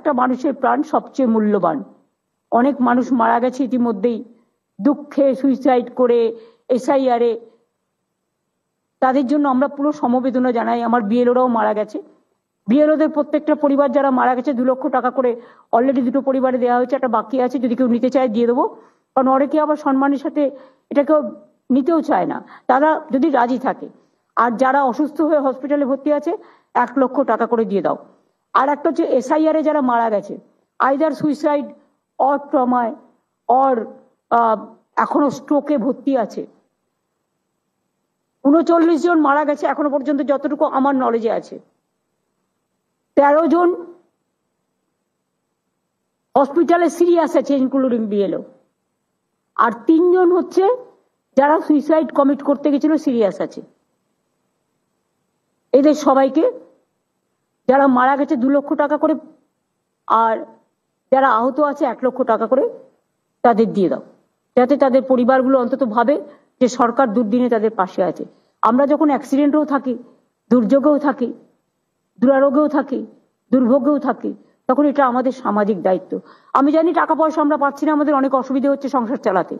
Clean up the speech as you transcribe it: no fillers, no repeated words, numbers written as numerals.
একটা মানুষের প্রাণ সবচেয়ে মূল্যবান। অনেক মানুষ মারা গেছে ইতিমধ্যেই, দুঃখে সুইসাইড করে, এসআইআর এ। তাদের জন্য আমরা পুরো সমবেদনা জানাই। আমার বিএলওরাও মারা গেছে, বিএলওদের প্রত্যেকটা পরিবার যারা মারা গেছে 2 লক্ষ টাকা করে অলরেডি 2টো পরিবারে দেওয়া হয়েছে, একটা বাকি আছে, যদি কেউ নিতে চায় দিয়ে দেবো। কারণ অনেকে আবার সম্মানের সাথে এটা কেউ নিতেও চায় না, তারা যদি রাজি থাকে। আর যারা অসুস্থ হয়ে হসপিটালে ভর্তি আছে 1 লক্ষ টাকা করে দিয়ে দাও। আর একটা হচ্ছে এসআইআর এ যারা মারা গেছে, আইদার সুইসাইড অর ট্রমায় অর এখনো স্ট্রোকে ভর্তি আছে, 39 জন মারা গেছে এখনো পর্যন্ত যতটুকু আমার নলেজে আছে। 13 জন হসপিটালে সিরিয়াস আছে ইনক্লুডিং বিএলও, আর 3 জন হচ্ছে যারা সুইসাইড কমিট করতে গেছিল সিরিয়াস আছে। এদের সবাইকে, যারা মারা গেছে 2 লক্ষ টাকা করে, আর যারা আহত আছে 1 লক্ষ টাকা করে তাদের দিয়ে দাও, যাতে তাদের পরিবারগুলো অন্তত ভাবে যে সরকার দুর্দিনে তাদের পাশে আছে। আমরা যখন অ্যাক্সিডেন্টেও থাকি, দুর্যোগেও থাকি, দুরারোগেও থাকি, দুর্ভোগেও থাকি, তখন এটা আমাদের সামাজিক দায়িত্ব। আমি জানি টাকা পয়সা আমরা পাচ্ছি না, আমাদের অনেক অসুবিধা হচ্ছে সংসার চালাতে,